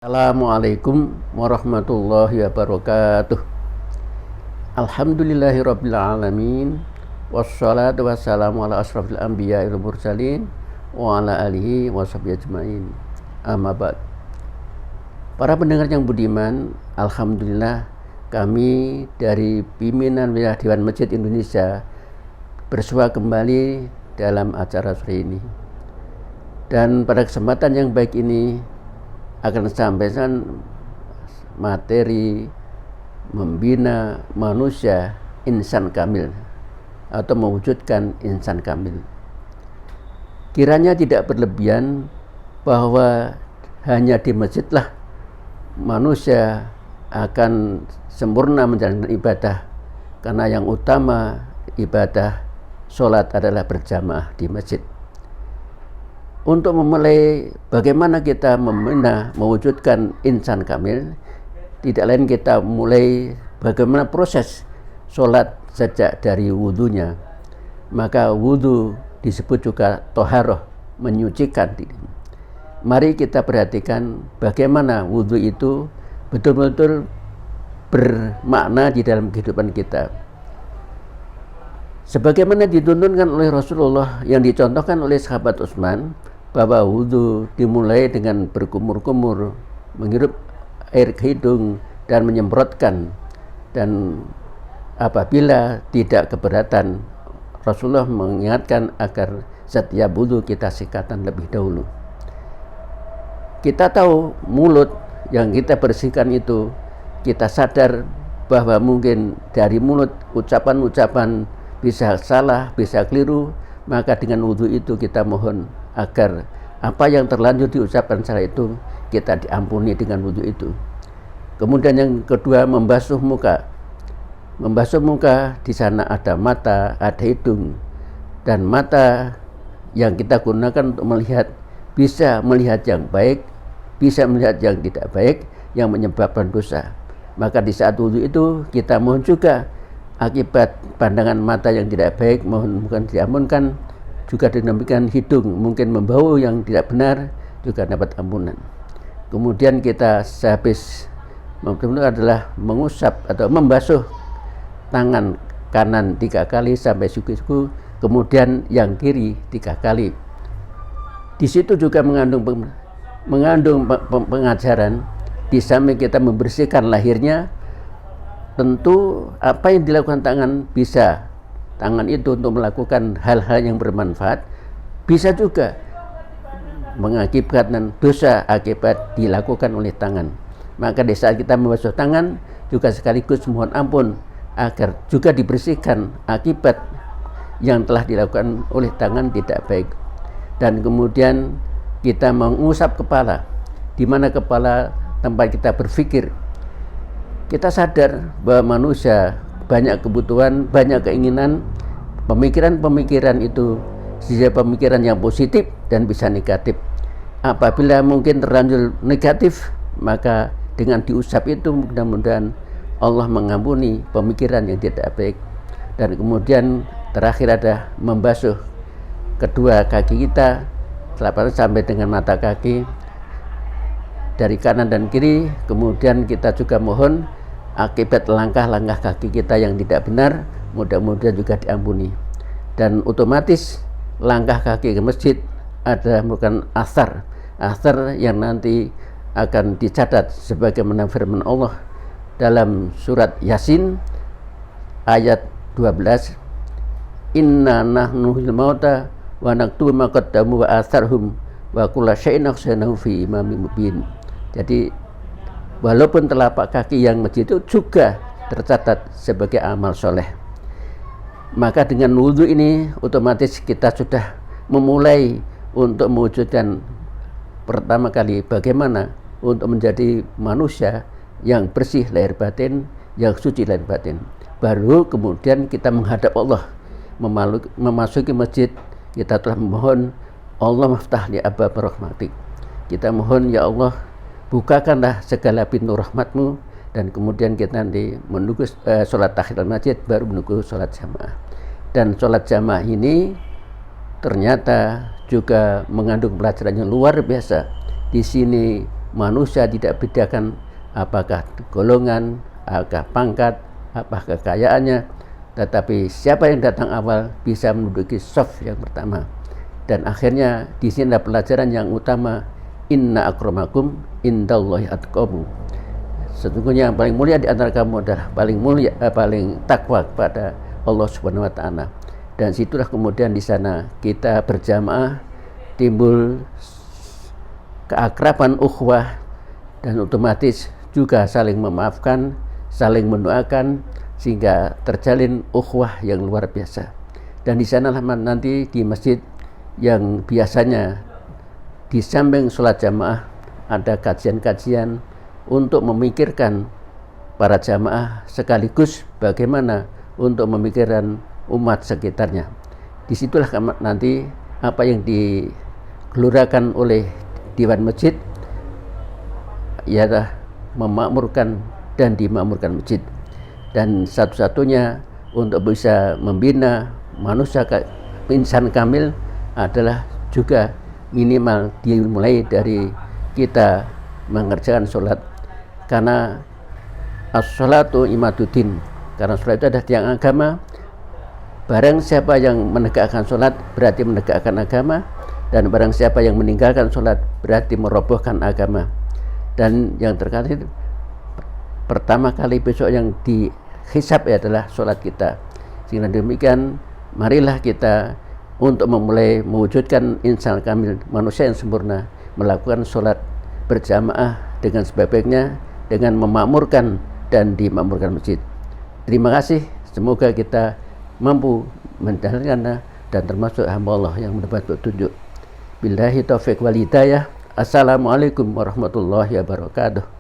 Assalamualaikum warahmatullahi wabarakatuh. Alhamdulillahirabbil alamin. Wassalatu wassalamu ala asrofil anbiya'i wal mursalin wa ala alihi washabihi ajmain. Amma ba'd. Para pendengar yang budiman, alhamdulillah kami dari pimpinan Wilayah Dewan Masjid Indonesia bersua kembali dalam acara sore ini. Dan pada kesempatan yang baik ini akan sampaikan materi membina manusia insan kamil atau mewujudkan insan kamil. Kiranya tidak berlebihan bahwa hanya di masjidlah manusia akan sempurna menjalankan ibadah, karena yang utama ibadah sholat adalah berjamaah di masjid. Untuk memulai bagaimana kita mewujudkan insan kamil, tidak lain kita mulai bagaimana proses sholat sejak dari wudhunya. Maka wudhu disebut juga toharoh, menyucikan diri. Mari kita perhatikan bagaimana wudhu itu betul-betul bermakna di dalam kehidupan kita. Sebagaimana dituntunkan oleh Rasulullah yang dicontohkan oleh sahabat Utsman, bahwa wudhu dimulai dengan berkumur-kumur, menghirup air ke hidung dan menyemprotkan. Dan apabila tidak keberatan, Rasulullah mengingatkan agar setiap wudhu kita sikatan lebih dahulu. Kita tahu mulut yang kita bersihkan itu, kita sadar bahwa mungkin dari mulut ucapan-ucapan bisa salah, bisa keliru, maka dengan wudhu itu kita mohon agar apa yang terlanjur diucapkan salah itu kita diampuni dengan wudhu itu. Kemudian yang kedua, membasuh muka. Membasuh muka, di sana ada mata, ada hidung, dan mata yang kita gunakan untuk melihat bisa melihat yang baik, bisa melihat yang tidak baik, yang menyebabkan dosa. Maka di saat wudhu itu kita mohon juga akibat pandangan mata yang tidak baik, mohon bukan diamunkan. Juga demikian hidung mungkin membau yang tidak benar juga dapat ampunan. Kemudian kita sehabis adalah mengusap atau membasuh tangan kanan 3 kali sampai siku-siku, kemudian yang kiri 3 kali. Di situ juga mengandung pengajaran. Di samping kita membersihkan lahirnya, tentu apa yang dilakukan tangan itu untuk melakukan hal-hal yang bermanfaat, bisa juga mengakibatkan dosa akibat dilakukan oleh tangan. Maka di saat kita membasuh tangan juga sekaligus mohon ampun agar juga dibersihkan akibat yang telah dilakukan oleh tangan tidak baik. Dan kemudian kita mengusap kepala, di mana kepala tempat kita berpikir. Kita sadar bahwa manusia banyak kebutuhan, banyak keinginan, pemikiran-pemikiran itu bisa pemikiran yang positif dan bisa negatif. Apabila mungkin terlanjur negatif, maka dengan diusap itu mudah-mudahan Allah mengampuni pemikiran yang tidak baik. Dan kemudian terakhir ada membasuh kedua kaki kita, telapak sampai dengan mata kaki, dari kanan dan kiri. Kemudian kita juga mohon akibat langkah-langkah kaki kita yang tidak benar, mudah-mudahan juga diampuni. Dan otomatis langkah kaki ke masjid ada merupakan asar yang nanti akan dicatat sebagaimana firman Allah dalam surat Yasin ayat 12, inna nahnu nuhyil mauta wa naktubu ma qaddamu wa atharhum wa kullu syai'in ahsaynahu fi imamin mubin. Jadi walaupun telapak kaki yang masjid itu juga tercatat sebagai amal soleh. Maka dengan wudhu ini otomatis kita sudah memulai untuk mewujudkan pertama kali bagaimana untuk menjadi manusia yang bersih lahir batin, yang suci lahir batin. Baru kemudian kita menghadap Allah, memasuki masjid, kita telah memohon Allah maftah li abwaab rahmatik. Kita mohon, ya Allah, bukakanlah segala pintu rahmatmu. Dan kemudian kita nanti menunggu sholat tahiyatul masjid, baru menunggu sholat jamaah. Dan sholat jamaah ini ternyata juga mengandung pelajaran yang luar biasa. Di sini manusia tidak bedakan apakah golongan, apakah pangkat, apakah kekayaannya, tetapi siapa yang datang awal bisa menduduki shaf yang pertama. Dan akhirnya di sini ada pelajaran yang utama, inna akramakum indallahi atqakum. Sesungguhnya yang paling mulia di antara kamu adalah paling takwa kepada Allah Subhanahu wa taala. Dan situlah kemudian di sana kita berjamaah timbul keakraban ukhuwah, dan otomatis juga saling memaafkan, saling mendoakan, sehingga terjalin ukhuwah yang luar biasa. Dan di sanalah nanti di masjid yang biasanya di samping sholat jamaah ada kajian-kajian untuk memikirkan para jamaah sekaligus bagaimana untuk memikirkan umat sekitarnya. Disitulah nanti apa yang digelurakan oleh Dewan Masjid ialah memakmurkan dan dimakmurkan masjid. Dan satu-satunya untuk bisa membina manusia insan kamil adalah juga minimal dimulai dari kita mengerjakan sholat, karena as-sholatu imaduddin, karena sholat itu adalah tiang agama. Barang siapa yang menegakkan sholat berarti menegakkan agama, dan barang siapa yang meninggalkan sholat berarti merobohkan agama. Dan yang terkait pertama kali besok yang dihisab adalah sholat kita. Sehingga demikian, marilah kita untuk memulai mewujudkan insan kamil, manusia yang sempurna, melakukan sholat berjamaah dengan sebaik-baiknya, dengan memakmurkan dan dimakmurkan masjid. Terima kasih, semoga kita mampu menjalankannya dan termasuk hamba Allah yang mendapat petunjuk. Billahi taufiq wal hidayah. Assalamualaikum warahmatullahi wabarakatuh.